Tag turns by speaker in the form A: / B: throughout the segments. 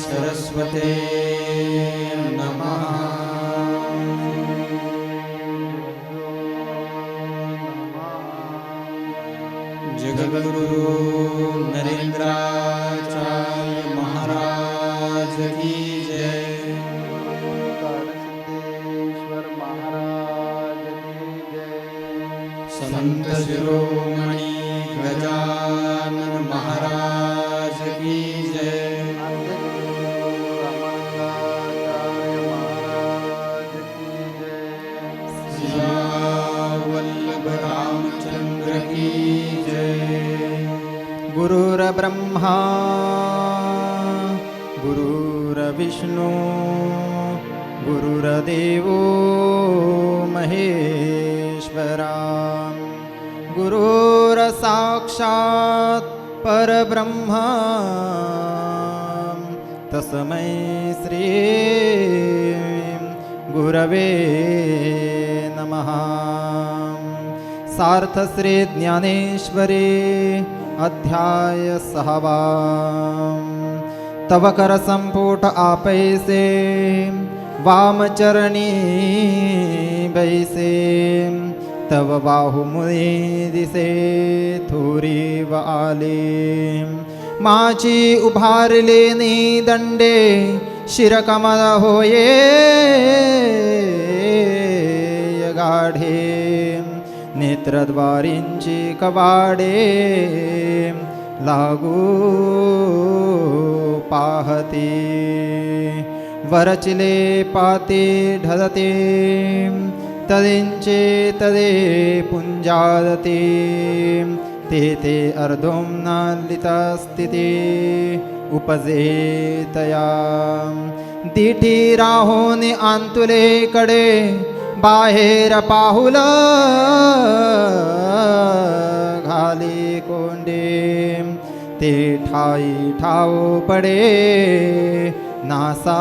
A: सरस्वते नमः। जगद्गुरु नरेंद्राचार्य महाराज की जय।
B: सिद्धेश्वर महाराज की जय।
A: संत शिरोमणि गजानन महाराज की जय।
B: रमणाचार्य महाराज की जय।
A: सियावल्लभ रामचंद्र की जय।
B: गुरुर्ब्रह्मा गुरुर्विष्णु गुरुर्देवो महेश्वरा गुरुर्साक्षात् परब्रह्म तस्मै श्री गुरवे नमः। सार्थ श्री ज्ञानेश्वरी अध्याय 6। तव कर संपुट आपैसे वामचरणी बैसे तव बाहुमुळे दिसे थोरी व आले माझी उभारले नि दंडे शिरकमल होये गाढे नेत्रद्वारींची कवाडे लागू पाहते वरचिले पाते ढलते तदेंचे तदे पुंजादते ते अर्धोम्नालितस्थिते उपजे तया दिठी राहोने आंतुले कडे बाहेर पाहुल घाली कोंडे ते ठाई ठाव पडे नासाग्रपिठी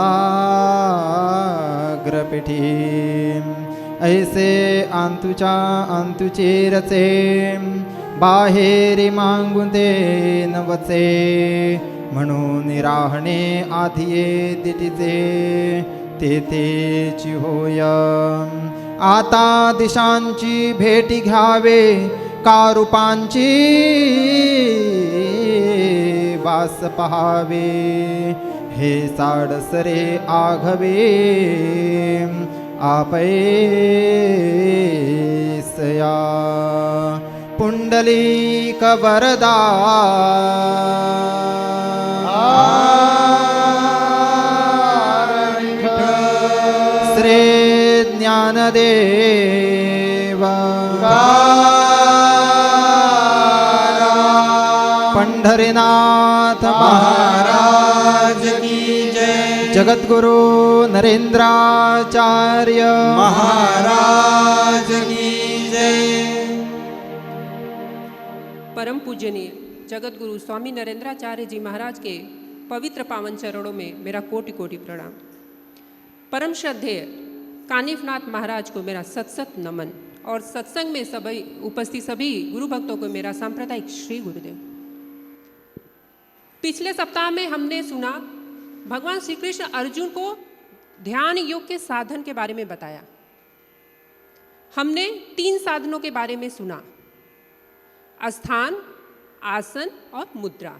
B: ऐसे आंतुच्या आंतुचे रचे बाहेरी मागून ते नवचे म्हणून राहणे आधिये दिटीचे तेची होय आता दिशांची भेटी घ्यावे कारूपांची वास पहावे हे साडसरे आघवे आपैसया पुंडलिक वरदा श्री ज्ञानदेव पंढरीनाथ महाराज की जय। जगद्गुरु नरेंद्राचार्य
A: महाराज की जय।
C: परम पूजनीय जगतगुरु स्वामी नरेंद्राचार्य जी महाराज के पवित्र पावन चरणों में मेरा कोटि कोटि प्रणाम। परम श्रद्धेय कानिफनाथ महाराज को मेरा सत सत नमन और सत्संग में सभी उपस्थित सभी गुरु भक्तों को मेरा सांप्रदायिक श्री गुरुदेव। पिछले सप्ताह में हमने सुना भगवान श्री कृष्ण अर्जुन को ध्यान योग के साधन के बारे में बताया। हमने 3 साधनों के बारे में सुना, स्थान, आसन और मुद्रा।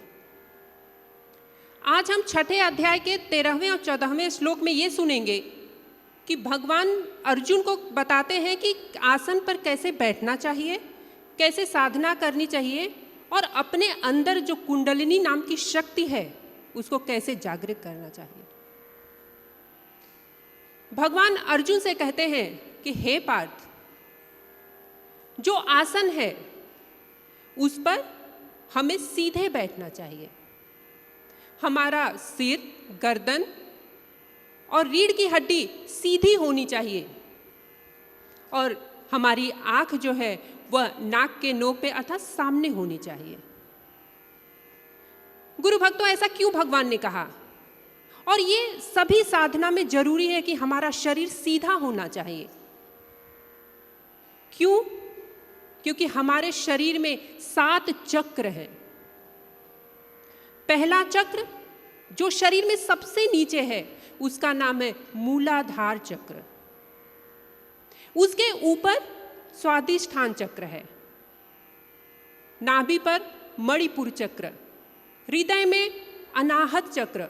C: आज हम 6ठे अध्याय के 13वें और 14वें श्लोक में ये सुनेंगे कि भगवान अर्जुन को बताते हैं कि आसन पर कैसे बैठना चाहिए, कैसे साधना करनी चाहिए और अपने अंदर जो कुंडलिनी नाम की शक्ति है उसको कैसे जागृत करना चाहिए। भगवान अर्जुन से कहते हैं कि हे पार्थ, जो आसन है उस पर हमें सीधे बैठना चाहिए। हमारा सिर, गर्दन और रीढ़ की हड्डी सीधी होनी चाहिए और हमारी आंख जो है वह नाक के नोक पे अर्थात सामने होनी चाहिए। गुरु भक्तों, ऐसा क्यों भगवान ने कहा? और ये सभी साधना में जरूरी है कि हमारा शरीर सीधा होना चाहिए। क्यों? क्योंकि हमारे शरीर में 7 चक्र हैं। पहला चक्र जो शरीर में सबसे नीचे है, उसका नाम है मूलाधार चक्र। उसके ऊपर स्वादिष्ठान चक्र है, नाभि पर मणिपुर चक्र, हृदय में अनाहत चक्र,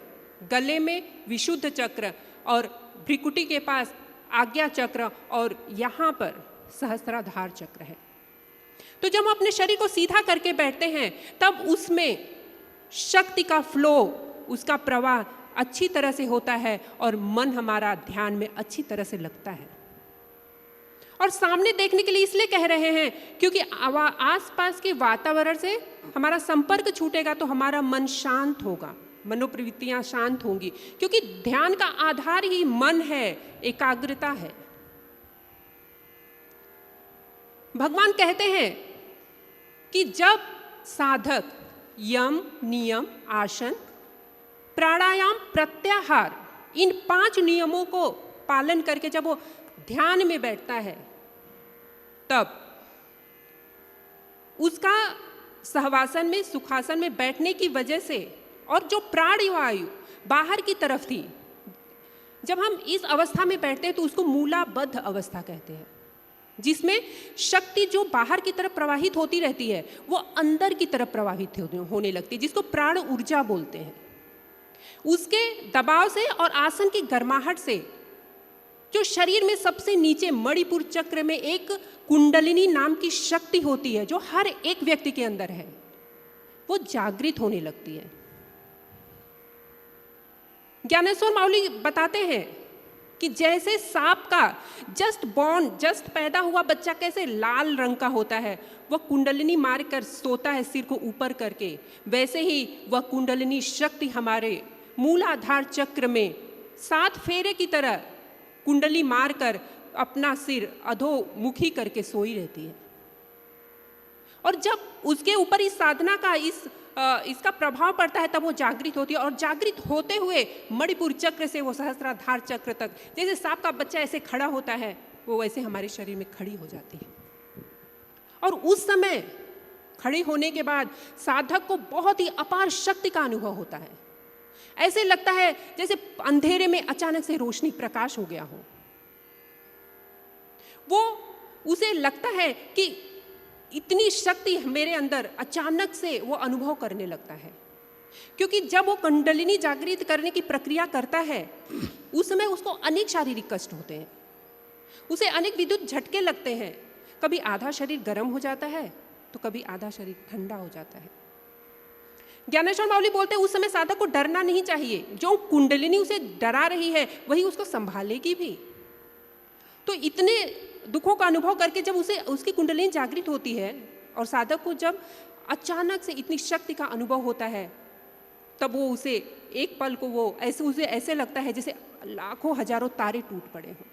C: गले में विशुद्ध चक्र और भ्रिकुटी के पास आज्ञा चक्र और यहाँ पर सहस्राधार चक्र है। तो जब हम अपने शरीर को सीधा करके बैठते हैं तब उसमें शक्ति का फ्लो, उसका प्रवाह अच्छी तरह से होता है और मन हमारा ध्यान में अच्छी तरह से लगता है। और सामने देखने के लिए इसलिए कह रहे हैं क्योंकि आसपास के वातावरण से हमारा संपर्क छूटेगा तो हमारा मन शांत होगा, मनोप्रवृत्तियां शांत होंगी, क्योंकि ध्यान का आधार ही मन है, एकाग्रता है। भगवान कहते हैं कि जब साधक यम, नियम, आसन, प्राणायाम, प्रत्याहार, इन 5 नियमों को पालन करके जब वो ध्यान में बैठता है तब उसका सहवासन में, सुखासन में बैठने की वजह से और जो प्राणवायु बाहर की तरफ थी, जब हम इस अवस्था में बैठते हैं तो उसको मूलाबद्ध अवस्था कहते हैं, जिसमें शक्ति जो बाहर की तरफ प्रवाहित होती रहती है वो अंदर की तरफ प्रवाहित होने लगती है, जिसको प्राण ऊर्जा बोलते हैं। उसके दबाव से और आसन की गर्माहट से जो शरीर में सबसे नीचे मणिपुर चक्र में एक कुंडलिनी नाम की शक्ति होती है जो हर एक व्यक्ति के अंदर है, वो जागृत होने लगती है। ज्ञानेश्वर माउली बताते हैं कि जैसे सांप का जस्ट पैदा हुआ बच्चा कैसे लाल रंग का होता है, वह कुंडलिनी मार कर सोता है सिर को ऊपर करके, वैसे ही वह कुंडलिनी शक्ति हमारे मूलाधार चक्र में 7 फेरे की तरह कुंडली मारकर अपना सिर अधोमुखी करके सोई रहती है। और जब उसके ऊपर इस साधना का इसका प्रभाव पड़ता है तब वो जागृत होती है, और जागृत होते हुए मणिपुर चक्र से वो सहस्राधार चक्र तक, जैसे सांप का बच्चा ऐसे खड़ा होता है वो वैसे हमारे शरीर में खड़ी हो जाती है। और उस समय खड़ी होने के बाद साधक को बहुत ही अपार शक्ति का अनुभव होता है। ऐसे लगता है जैसे अंधेरे में अचानक से रोशनी, प्रकाश हो गया हो। वो उसे लगता है कि इतनी शक्ति मेरे अंदर, अचानक से वो अनुभव करने लगता है। क्योंकि जब वो कुंडलिनी जागृत करने की प्रक्रिया करता है उस समय उसको अनेक शारीरिक कष्ट होते हैं, उसे अनेक विद्युत झटके लगते हैं। कभी आधा शरीर गर्म हो जाता है तो कभी आधा शरीर ठंडा हो जाता है। ज्ञानेश्वर माउली बोलते हैं उस समय साधक को डरना नहीं चाहिए, जो कुंडलिनी उसे डरा रही है वही उसको संभालेगी भी। तो इतने दुखों का अनुभव करके जब उसकी कुंडलिनी जागृत होती है और साधक को जब अचानक से इतनी शक्ति का अनुभव होता है तब वो उसे एक पल को उसे ऐसे लगता है जैसे लाखों हजारों तारे टूट पड़े हों।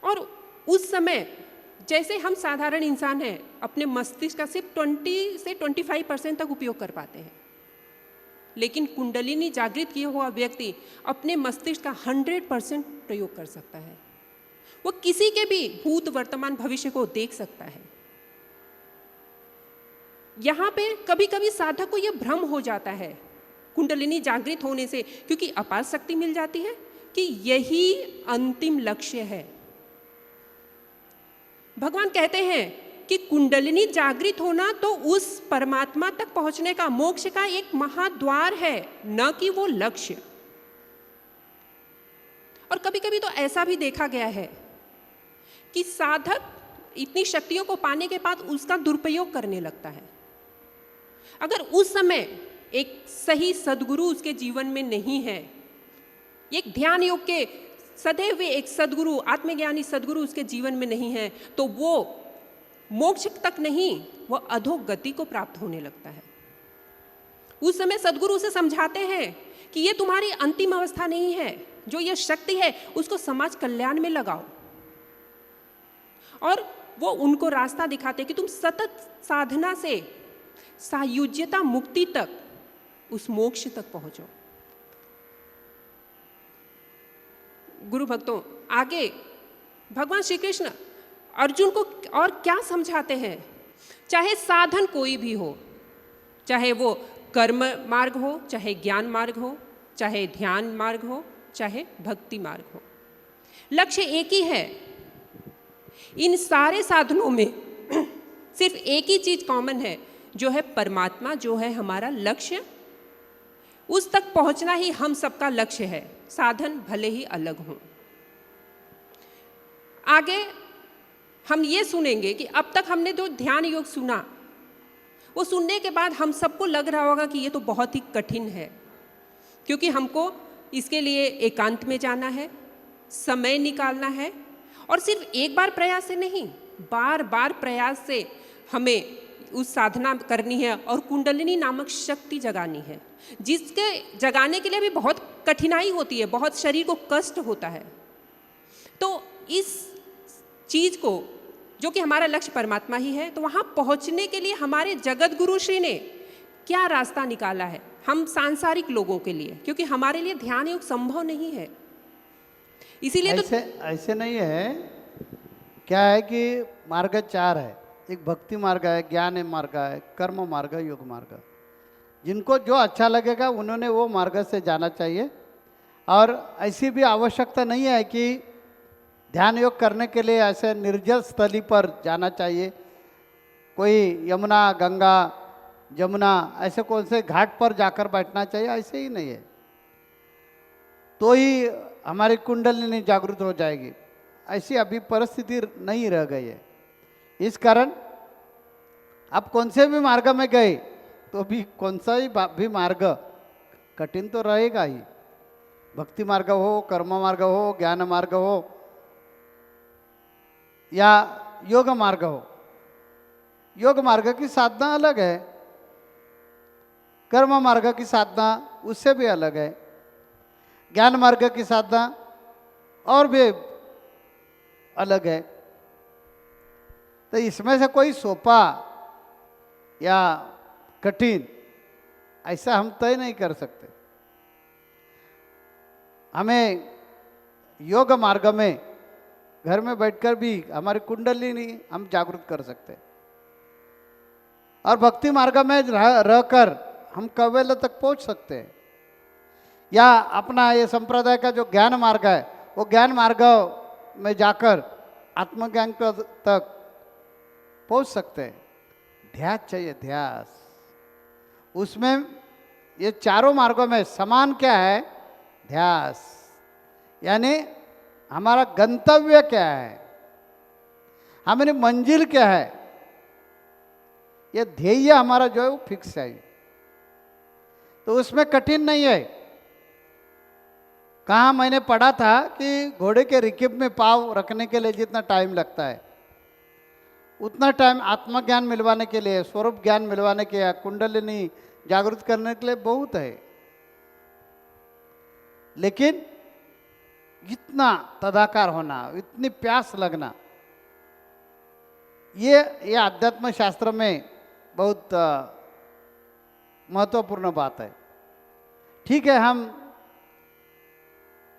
C: और उस समय जैसे हम साधारण इंसान हैं अपने मस्तिष्क का सिर्फ 20 से 25% तक उपयोग कर पाते हैं, लेकिन कुंडलिनी जागृत किया हुआ व्यक्ति अपने मस्तिष्क का 100% प्रयोग कर सकता है। वो किसी के भी भूत, वर्तमान, भविष्य को देख सकता है। यहाँ पे कभी कभी साधक को यह भ्रम हो जाता है कुंडलिनी जागृत होने से, क्योंकि अपार शक्ति मिल जाती है कि यही अंतिम लक्ष्य है। भगवान कहते हैं कि कुंडलिनी जागृत होना तो उस परमात्मा तक पहुंचने का, मोक्ष का एक महाद्वार है, न कि वो लक्ष्य। और कभी कभी तो ऐसा भी देखा गया है कि साधक इतनी शक्तियों को पाने के बाद उसका दुरुपयोग करने लगता है। अगर उस समय एक सही सद्गुरु उसके जीवन में नहीं है, एक ध्यान योग के सदैव वे एक सद्गुरु, आत्मज्ञानी सद्गुरु उसके जीवन में नहीं है, तो वो मोक्ष तक नहीं, वह अधोगति को प्राप्त होने लगता है। उस समय सद्गुरु उसे समझाते हैं कि ये तुम्हारी अंतिम अवस्था नहीं है, जो ये शक्ति है उसको समाज कल्याण में लगाओ। और वो उनको रास्ता दिखाते कि तुम सतत साधना से सायुज्यता मुक्ति तक, उस मोक्ष तक पहुंचो। गुरु भक्तों, आगे भगवान श्री कृष्ण अर्जुन को और क्या समझाते हैं? चाहे साधन कोई भी हो, चाहे वो कर्म मार्ग हो, चाहे ज्ञान मार्ग हो, चाहे ध्यान मार्ग हो, चाहे भक्ति मार्ग हो, लक्ष्य एक ही है। इन सारे साधनों में सिर्फ एक ही चीज कॉमन है, जो है परमात्मा, जो है हमारा लक्ष्य। उस तक पहुंचना ही हम सबका लक्ष्य है, साधन भले ही अलग हों। आगे हम ये सुनेंगे कि अब तक हमने जो ध्यान योग सुना, वो सुनने के बाद हम सबको लग रहा होगा कि ये तो बहुत ही कठिन है, क्योंकि हमको इसके लिए एकांत में जाना है, समय निकालना है, और सिर्फ एक बार प्रयास से नहीं, बार बार प्रयास से हमें उस साधना करनी है और कुंडलिनी नामक शक्ति जगानी है, जिसके जगाने के लिए भी बहुत कठिनाई होती है, बहुत शरीर को कष्ट होता है। तो इस चीज को, जो कि हमारा लक्ष्य परमात्मा ही है, तो वहाँ पहुँचने के लिए हमारे जगत गुरु श्री ने क्या रास्ता निकाला है हम सांसारिक लोगों के लिए, क्योंकि हमारे लिए ध्यान योग संभव नहीं है। इसीलिए तो
D: ऐसे नहीं है। क्या है कि मार्ग 4 है, एक भक्ति मार्ग है, ज्ञान मार्ग है, कर्म मार्ग, योग मार्ग। जिनको जो अच्छा लगेगा उन्होंने वो मार्ग से जाना चाहिए। और ऐसी भी आवश्यकता नहीं है कि ध्यान योग करने के लिए ऐसे निर्जल स्थली पर जाना चाहिए। कोई यमुना, गंगा, जमुना ऐसे कौन से घाट पर जाकर बैठना चाहिए, ऐसे ही नहीं है। तो ही हमारी कुंडलिनी जागृत हो जाएगी, ऐसी अभी परिस्थिति नहीं रह गई है। इस कारण आप कौन से भी मार्ग में गए तो भी कौन सा भी मार्ग कठिन तो रहेगा ही। भक्ति मार्ग हो, कर्म मार्ग हो, ज्ञान मार्ग हो या योग मार्ग हो। योग मार्ग की साधना अलग है, कर्म मार्ग की साधना उससे भी अलग है, ज्ञान मार्ग की साधना और भी अलग है। तो इसमें से कोई सोपा या कठिन ऐसा हम तय नहीं कर सकते। हमें योग मार्ग में घर में बैठकर भी हमारी कुंडलिनी हम जागृत कर सकते हैं, और भक्ति मार्ग में रहकर हम कवेल तक पहुंच सकते हैं। या अपना ये संप्रदाय का जो ज्ञान मार्ग है, वो ज्ञान मार्ग में जाकर आत्मज्ञान तक पहुंच सकते हैं। ध्यास चाहिए, ध्यास। उसमें ये चारों मार्गों में समान क्या है? ध्यास। यानी हमारा गंतव्य क्या है, हमारी मंजिल क्या है, ये ध्येय हमारा जो है वो फिक्स है। तो उसमें कठिन नहीं है। कहाँ मैंने पढ़ा था कि घोड़े के रिकिब में पाँव रखने के लिए जितना टाइम लगता है, उतना टाइम आत्मज्ञान मिलवाने के लिए, स्वरूप ज्ञान मिलवाने के लिए, कुंडलिनी जागृत करने के लिए बहुत है। लेकिन इतना तदाकार होना, इतनी प्यास लगना, ये आध्यात्म शास्त्र में बहुत महत्वपूर्ण बात है। ठीक है, हम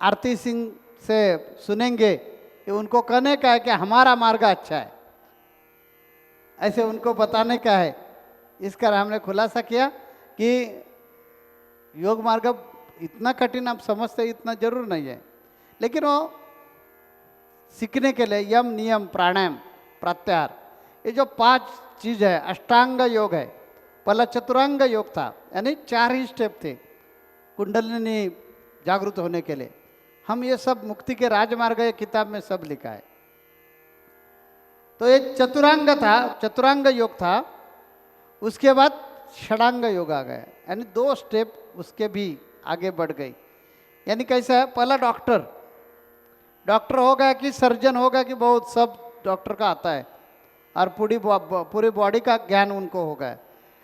D: आरती सिंह से सुनेंगे कि उनको कहने का है कि हमारा मार्ग अच्छा है, ऐसे उनको बताने का है। इस कारण हमने खुलासा किया कि योग मार्ग इतना कठिन आप समझते, इतना जरूर नहीं है। लेकिन वो सीखने के लिए यम, नियम, प्राणायाम, प्रत्याहार, ये जो 5 चीज़ है, अष्टांग योग है। पहला चतुरांग योग था, यानी 4 ही स्टेप थे कुंडलिनी जागृत होने के लिए। हम ये सब मुक्ति के राजमार्ग ये किताब में सब लिखा है। तो ये चतुरांग था, चतुरांग योग था। उसके बाद षडांग योग आ गया, यानी 2 स्टेप उसके भी आगे बढ़ गई। यानी कैसा है, पहला डॉक्टर हो गया कि सर्जन हो गया कि बहुत सब डॉक्टर का आता है और पूरी बॉडी का ज्ञान उनको हो गया।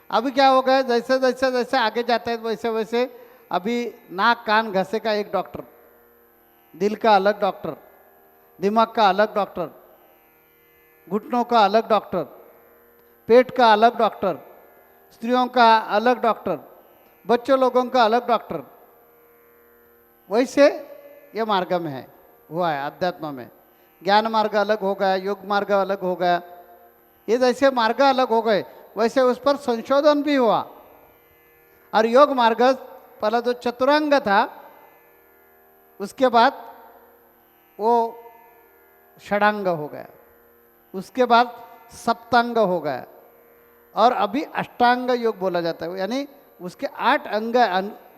D: अभी क्या हो गया, जैसे जैसे जैसे आगे जाता है वैसे वैसे अभी नाक कान घसे का एक डॉक्टर, दिल का अलग डॉक्टर, दिमाग का अलग डॉक्टर, घुटनों का अलग डॉक्टर, पेट का अलग डॉक्टर, स्त्रियों का अलग डॉक्टर, बच्चों लोगों का अलग डॉक्टर। वैसे ये मार्ग में है, हुआ है अध्यात्म में। ज्ञान मार्ग अलग हो गया, योग मार्ग अलग हो गया। ये जैसे मार्ग अलग हो गए वैसे उस पर संशोधन भी हुआ। और योग मार्ग पहला तो चतुरंग था, उसके बाद वो षडांग हो गया, उसके बाद सप्तांग हो गया, और अभी अष्टांग योग बोला जाता है, यानी उसके 8 अंग,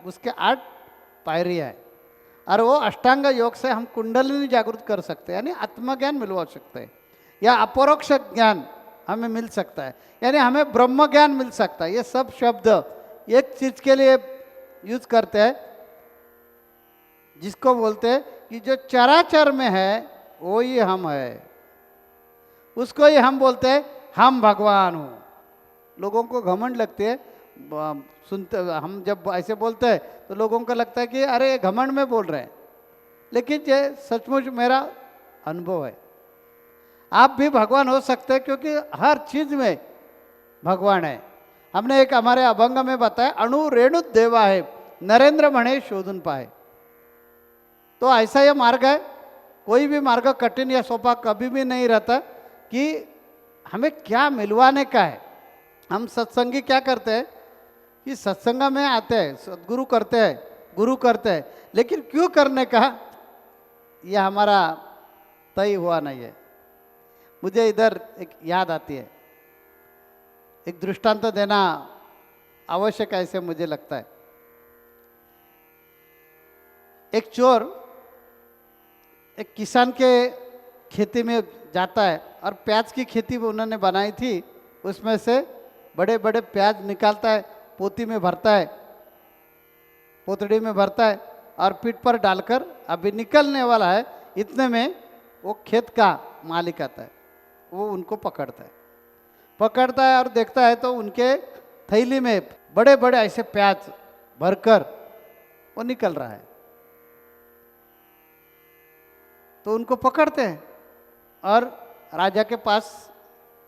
D: उसके 8 पायरियाँ है। और वो अष्टांग योग से हम कुंडलिनी जागृत कर सकते हैं, यानी आत्मज्ञान मिलवा सकते हैं, या अपरोक्ष ज्ञान हमें मिल सकता है, यानी हमें ब्रह्म ज्ञान मिल सकता है। ये सब शब्द एक चीज के लिए यूज करते हैं, जिसको बोलते हैं कि जो चराचर में है वो ही हम है, उसको ही हम बोलते हैं हम भगवान हूँ। लोगों को घमंड लगते है, सुनते हम जब ऐसे बोलते हैं तो लोगों को लगता है कि अरे घमंड में बोल रहे हैं, लेकिन ये सचमुच मेरा अनुभव है। आप भी भगवान हो सकते हैं, क्योंकि हर चीज में भगवान है। हमने एक हमारे अभंग में बताया, अणु रेणु देवा है, नरेंद्र मणे शोधन पाए। तो ऐसा ये मार्ग है, कोई भी मार्ग कठिन या सोपा कभी भी नहीं रहता कि हमें क्या मिलवाने का है। हम सत्संगी क्या करते हैं कि सत्संग में आते हैं, सदगुरु करते हैं, गुरु करते हैं, लेकिन क्यों करने का यह हमारा तय हुआ नहीं है। मुझे इधर एक याद आती है, एक दृष्टांत देना आवश्यक है ऐसे मुझे लगता है। एक चोर एक किसान के खेती में जाता है और प्याज की खेती उन्होंने बनाई थी, उसमें से बड़े बड़े प्याज निकालता है, पोती में भरता है, पोतड़ी में भरता है और पीठ पर डालकर अभी निकलने वाला है, इतने में वो खेत का मालिक आता है, वो उनको पकड़ता है और देखता है तो उनके थैली में बड़े बड़े ऐसे प्याज भरकर वो निकल रहा है। तो उनको पकड़ते हैं और राजा के पास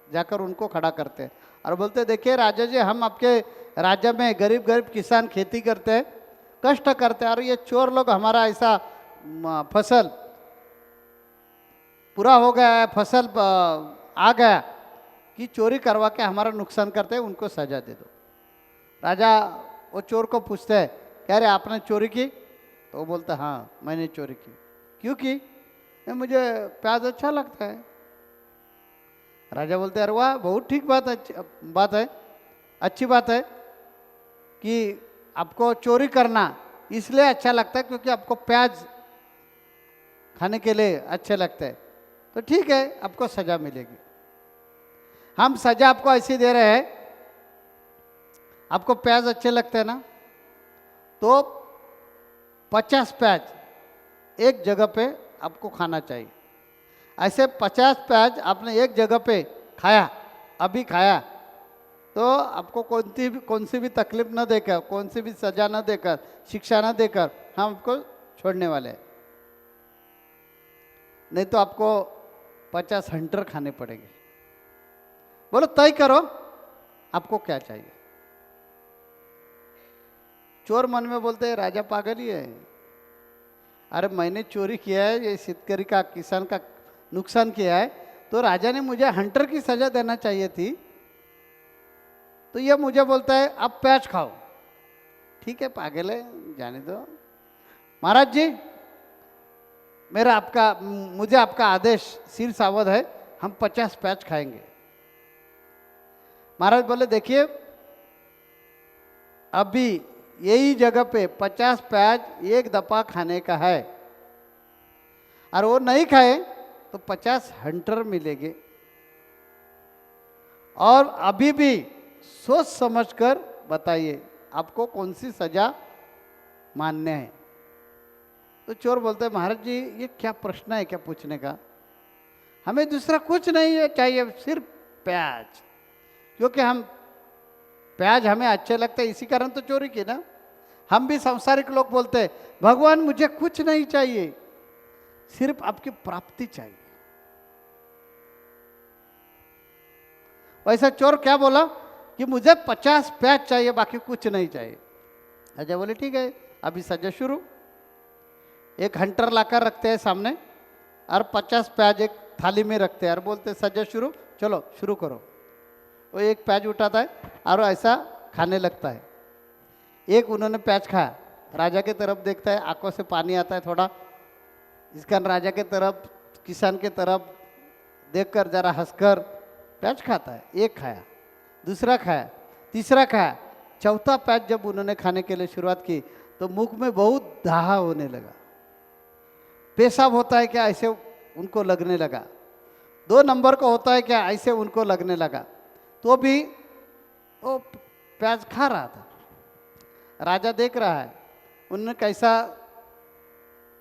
D: जाकर उनको खड़ा करते हैं और बोलते हैं, देखिए राजा जी, हम आपके राज्य में गरीब गरीब किसान खेती करते हैं, कष्ट करते हैं, और ये चोर लोग हमारा ऐसा फसल पूरा हो गया है, फसल आ गया कि चोरी करवा के हमारा नुकसान करते हैं, उनको सजा दे दो। राजा वो चोर को पूछते हैं, कह रहे आपने चोरी की? तो वो बोलता हाँ मैंने चोरी की। क्यों की? मुझे प्याज अच्छा लगता है। राजा बोलते अरे वाह, बहुत ठीक बात है, अच्छी बात है कि आपको चोरी करना इसलिए अच्छा लगता है क्योंकि आपको प्याज खाने के लिए अच्छे लगते हैं, तो ठीक है आपको सजा मिलेगी। हम सजा आपको ऐसी दे रहे हैं, आपको प्याज अच्छे लगते हैं ना, तो 50 प्याज एक जगह पे आपको खाना चाहिए। ऐसे 50 प्याज आपने एक जगह पे खाया, अभी खाया, तो आपको कौन सी भी तकलीफ न देकर, कौन सी भी सजा न देकर, शिक्षा न देकर हम आपको छोड़ने वाले हैं। नहीं तो आपको 50 हंटर खाने पड़ेंगे। बोलो तय करो आपको क्या चाहिए। चोर मन में बोलते हैं राजा पागल ही है, अरे मैंने चोरी किया है, ये शेतकरी का, किसान का नुकसान किया है, तो राजा ने मुझे हंटर की सजा देना चाहिए थी, तो ये मुझे बोलता है अब प्याज खाओ। ठीक है पागल है, जाने दो। महाराज जी मुझे आपका आदेश सिर सावध है, हम 50 प्याज खाएंगे। महाराज बोले देखिए अभी यही जगह पे 50 प्याज एक दफा खाने का है, और वो नहीं खाए तो 50 हंटर मिलेंगे, और अभी भी सोच समझकर बताइए आपको कौन सी सजा मान्य है। तो चोर बोलते हैं महाराज जी ये क्या प्रश्न है क्या पूछने का, हमें दूसरा कुछ नहीं है चाहिए, सिर्फ प्याज, क्योंकि हम प्याज हमें अच्छे लगते हैं, इसी कारण तो चोरी की ना। हम भी सांसारिक लोग बोलते हैं भगवान मुझे कुछ नहीं चाहिए, सिर्फ आपकी प्राप्ति चाहिए। वैसा चोर क्या बोला कि मुझे 50 प्याज चाहिए, बाकी कुछ नहीं चाहिए। राजा बोले ठीक है अभी सजा शुरू। एक हंटर लाकर रखते हैं सामने और 50 प्याज एक थाली में रखते हैं और बोलते हैं सजा शुरू, चलो शुरू करो। वो एक प्याज उठाता है और ऐसा खाने लगता है। एक उन्होंने प्याज खाया, राजा की तरफ देखता है, आंखों से पानी आता है थोड़ा। इसका राजा के तरफ, किसान के तरफ देखकर जरा हंसकर प्याज खाता है। एक खाया, दूसरा खाया, तीसरा खाया, चौथा प्याज जब उन्होंने खाने के लिए शुरुआत की तो मुख में बहुत दाहा होने लगा। पेशाब होता है क्या, ऐसे उनको लगने लगा। 2 नंबर का होता है क्या, ऐसे उनको लगने लगा। तो भी वो प्याज खा रहा था। राजा देख रहा है, उन्होंने कैसा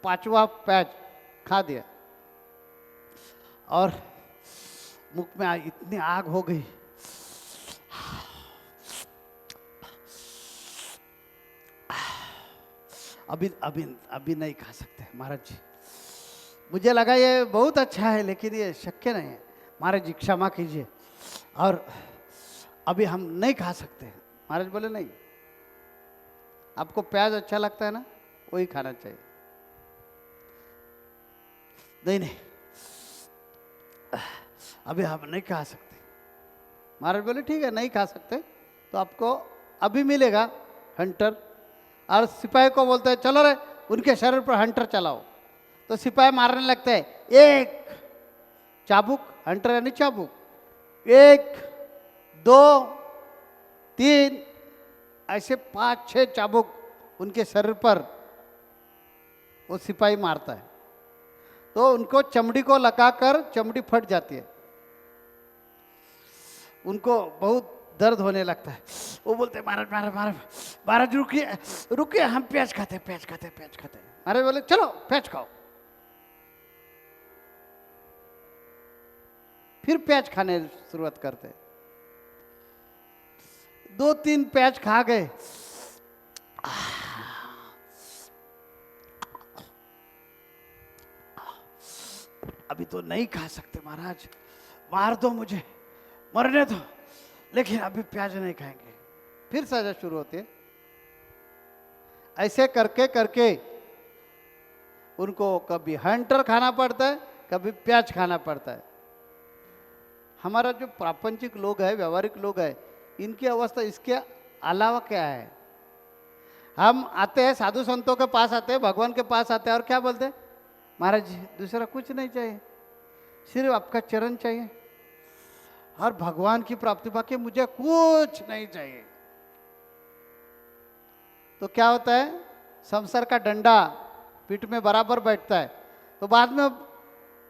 D: 5वां प्याज खा दिया और मुख में इतनी आग हो गई। अभी नहीं खा सकते महाराज जी, मुझे लगा ये बहुत अच्छा है लेकिन ये शक्य नहीं है, महाराज जी क्षमा कीजिए, और अभी हम नहीं खा सकते। महाराज बोले नहीं, आपको प्याज अच्छा लगता है ना, वही खाना चाहिए। नहीं, अभी हम नहीं खा सकते। महाराज बोले ठीक है, नहीं खा सकते तो आपको अभी मिलेगा हंटर। और सिपाही को बोलते हैं चलो रे, उनके शरीर पर हंटर चलाओ। तो सिपाही मारने लगते हैं, एक चाबुक, हंटर यानी चाबुक, 1 2 3 ऐसे 5-6 चाबुक उनके शरीर पर वो सिपाही मारता है। तो उनको चमड़ी को लगाकर चमड़ी फट जाती है, उनको बहुत दर्द होने लगता है। वो बोलते हैं महाराज महाराज महाराज महाराज रुकिए रुकिए, हम प्याज खाते हैं, प्याज खाते हैं, प्याज खाते हैं। महाराज बोले चलो प्याज खाओ। फिर प्याज खाने शुरुआत करते हैं। 2-3 प्याज खा गए, अभी तो नहीं खा सकते महाराज, मार दो मुझे, मरने दो, लेकिन अभी प्याज नहीं खाएंगे। फिर सजा शुरू होती है। ऐसे करके करके उनको कभी हंटर खाना पड़ता है, कभी प्याज खाना पड़ता है। हमारा जो प्रापंचिक लोग है, व्यवहारिक लोग है, इनकी अवस्था इसके अलावा क्या है? हम आते हैं, साधु संतों के पास आते हैं, भगवान के पास आते हैं और क्या बोलते हैं, महाराज जी दूसरा कुछ नहीं चाहिए, सिर्फ आपका चरण चाहिए और भगवान की प्राप्ति बाकी मुझे कुछ नहीं चाहिए। तो क्या होता है, संसार का डंडा पीठ में बराबर बैठता है। तो बाद में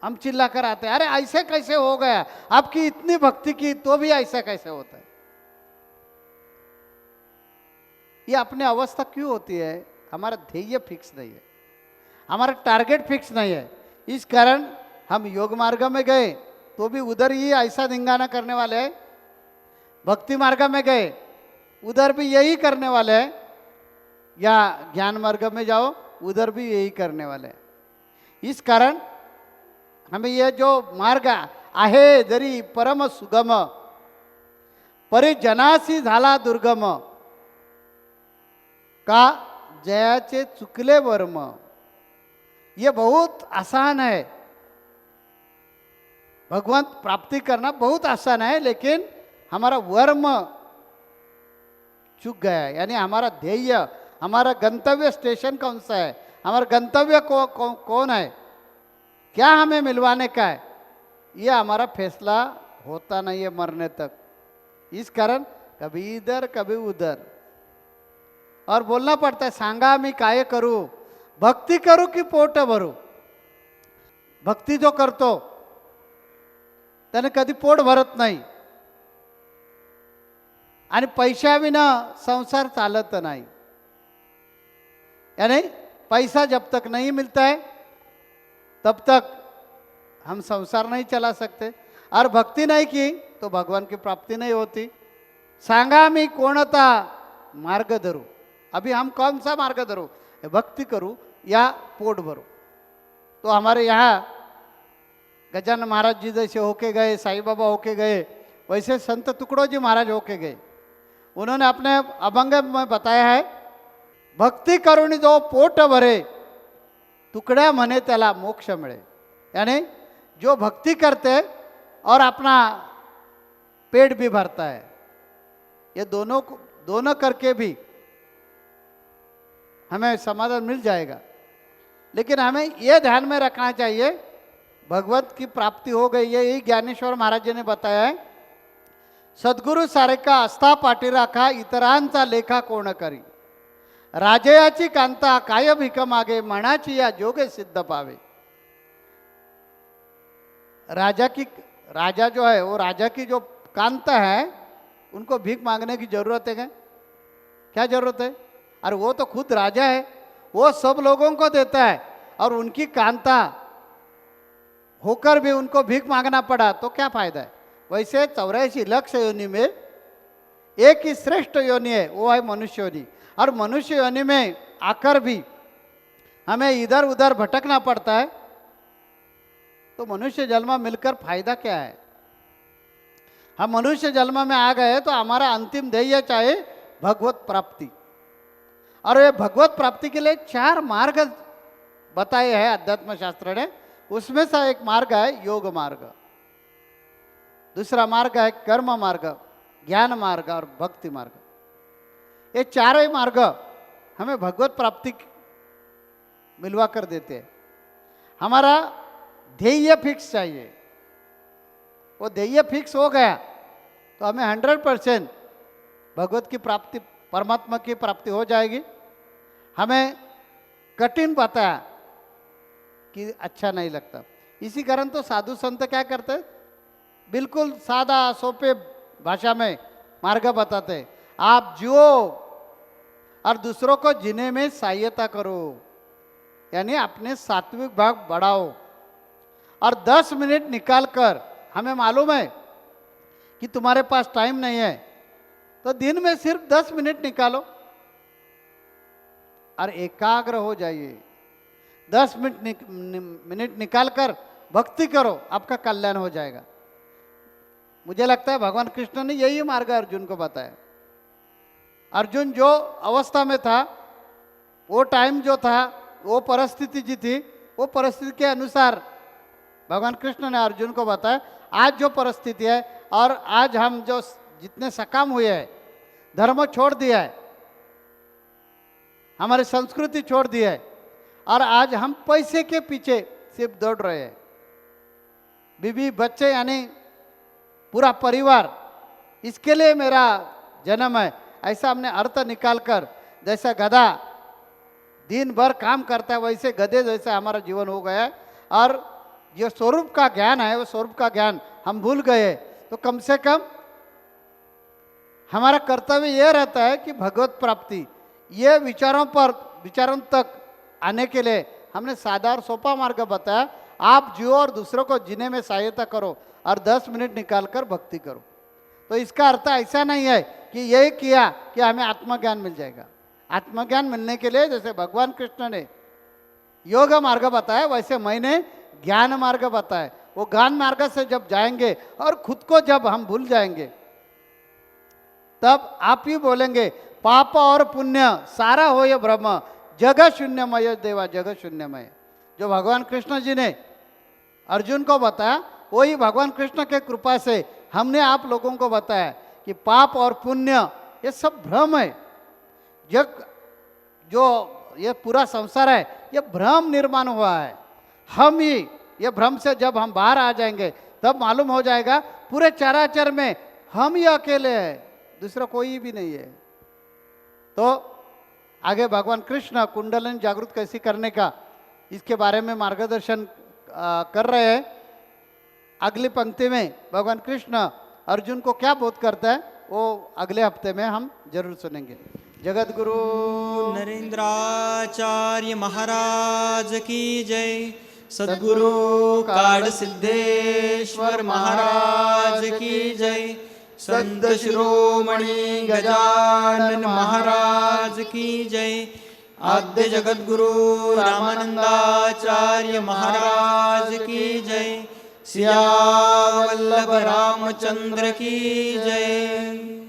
D: हम चिल्ला कर आते हैं, अरे ऐसे कैसे हो गया, आपकी इतनी भक्ति की तो भी ऐसा कैसे होता है। ये अपनी अवस्था क्यों होती है? हमारा ध्येय फिक्स नहीं है, हमारा टारगेट फिक्स नहीं है। इस कारण हम योग मार्ग में गए तो भी उधर ही ऐसा धिंगाना करने वाले हैं, भक्ति मार्ग में गए उधर भी यही करने वाले हैं, या ज्ञान मार्ग में जाओ उधर भी यही करने वाले हैं। इस कारण हमें यह जो मार्ग आहे जरी परम सुगम, परिजनासी झाला दुर्गम, का जयाचे चुकले वर्म, ये बहुत आसान है। भगवंत प्राप्ति करना बहुत आसान है, लेकिन हमारा वर्म चूक गया है। यानी हमारा ध्येय, हमारा गंतव्य स्टेशन कौन सा है, हमारा गंतव्य कौन है, क्या हमें मिलवाने का है, यह हमारा फैसला होता नहीं है मरने तक। इस कारण कभी इधर कभी उधर, और बोलना पड़ता है, सांगा मी काय करू, भक्ती करू की पोट भरू। भक्ती जो करतो त्याने कधी पोट भरत नाही, आणि पैशाविना संसार चालत नाही। यानी पैसा जब तक नहीं मिलता है तब तक हम संसार नहीं चला सकते, और भक्ति नहीं की तो भगवान की प्राप्ति नहीं होती। सांगा मी कोणता मार्ग धरू, अभी हम कौन सा मार्ग धरू, भक्ति करूं या पोट भरू। तो हमारे यहाँ गजानन महाराज जी जैसे होके गए, साईं बाबा होके गए, वैसे संत टुकड़ो जी महाराज होके गए। उन्होंने अपने अभंग में बताया है, भक्ती करुणी जो पोट भरे, तुकड्या म्हणे त्याला मोक्ष मिळे। यानी जो भक्ति करते और अपना पेट भी भरता है, ये दोनों करके भी हमें समाधान मिल जाएगा। लेकिन हमें ये ध्यान में रखना चाहिए, भगवत की प्राप्ति हो गई है, यही ज्ञानेश्वर महाराज जी ने बताया है। सद्गुरु सारेका आस्था पाठी राखा, इतरांचा लेखा कोण करी, राजयाची कांता काय भिक मागे, मनाची या जोगे सिद्ध पावे। राजा जो है वो राजा की जो कांता है उनको भीख मांगने की जरूरत है क्या जरूरत है? अरे वो तो खुद राजा है, वो सब लोगों को देता है, और उनकी कांता होकर भी उनको भीख मांगना पड़ा तो क्या फायदा है? वैसे 84 लाख योनि में एक ही श्रेष्ठ योनि है, वो है मनुष्य योनि। और मनुष्य योनि में आकर भी हमें इधर उधर भटकना पड़ता है, तो मनुष्य जन्म मिलकर फायदा क्या है? हम मनुष्य जन्म में आ गए तो हमारा अंतिम ध्येय चाहे भगवत प्राप्ति, और ये भगवत प्राप्ति के लिए 4 मार्ग बताए हैं अध्यात्म शास्त्र ने। उसमें से एक मार्ग है योग मार्ग, दूसरा मार्ग है कर्म मार्ग, ज्ञान मार्ग और भक्ति मार्ग। ये चारों ही मार्ग हमें भगवत प्राप्ति मिलवा कर देते हैं। हमारा ध्येय फिक्स चाहिए, वो ध्येय फिक्स हो गया तो हमें 100% भगवत की प्राप्ति, परमात्मा की प्राप्ति हो जाएगी। हमें कठिन पता है कि अच्छा नहीं लगता, इसी कारण तो साधु संत क्या करते हैं, बिल्कुल सादा सोपे भाषा में मार्ग बताते हैं। आप जियो और दूसरों को जीने में सहायता करो, यानी अपने सात्विक भाग बढ़ाओ। और 10 मिनट निकाल कर, हमें मालूम है कि तुम्हारे पास टाइम नहीं है, तो दिन में सिर्फ 10 मिनट निकालो और एकाग्र हो जाइए। 10 मिनट निकाल कर भक्ति करो, आपका कल्याण हो जाएगा। मुझे लगता है भगवान कृष्ण ने यही मार्ग अर्जुन को बताया। अर्जुन जो अवस्था में था, वो टाइम जो था, वो परिस्थिति जी थी, वो परिस्थिति के अनुसार भगवान कृष्ण ने अर्जुन को बताया। आज जो परिस्थिति है, और आज हम जो जितने सकाम हुए हैं, धर्म छोड़ दिया है, हमारी संस्कृति छोड़ दी है, और आज हम पैसे के पीछे सिर्फ दौड़ रहे हैं। बीवी बच्चे यानी पूरा परिवार, इसके लिए मेरा जन्म है, ऐसा हमने अर्थ निकाल कर, जैसा गधा दिन भर काम करता है वैसे गधे जैसा हमारा जीवन हो गया है। और जो स्वरूप का ज्ञान है, वो स्वरूप का ज्ञान हम भूल गए। तो कम से कम हमारा कर्तव्य यह रहता है कि भगवत प्राप्ति, ये विचारों तक आने के लिए हमने सादा और सोपा मार्ग बताया। आप जियो और दूसरों को जीने में सहायता करो, और 10 मिनट निकाल कर भक्ति करो। तो इसका अर्थ ऐसा नहीं है कि यही किया कि हमें आत्मज्ञान मिल जाएगा। आत्मज्ञान मिलने के लिए जैसे भगवान कृष्ण ने योग मार्ग बताया, वैसे मैंने ज्ञान मार्ग बताया। वो ज्ञान मार्ग से जब जाएंगे और खुद को जब हम भूल जाएंगे, तब आप ही बोलेंगे पाप और पुण्य सारा हो ये ब्रह्म, जगत शून्यमय देवा जगत शून्यमय। जो भगवान कृष्ण जी ने अर्जुन को बताया, वही भगवान कृष्ण के कृपा से हमने आप लोगों को बताया कि पाप और पुण्य ये सब भ्रम है। जो ये पूरा संसार है, ये भ्रम निर्माण हुआ है। हम ही ये भ्रम से जब हम बाहर आ जाएंगे, तब मालूम हो जाएगा पूरे चराचर में हम ही अकेले हैं, दूसरा कोई भी नहीं है। तो आगे भगवान कृष्ण कुंडलिनी जागृत कैसी करने का, इसके बारे में मार्गदर्शन कर रहे हैं। अगली पंक्ति में भगवान कृष्ण अर्जुन को क्या बोध करता है, वो अगले हफ्ते में हम जरूर सुनेंगे। जगत गुरु
A: नरेंद्राचार्य महाराज की जय। सद्गुरु काड सिद्धेश्वर महाराज की जय। संत शिरोमणि गजानन महाराज की जय। आद्य जगत गुरु रामानंदाचार्य महाराज की जय। सिया वल्लभ रामचंद्र की जय।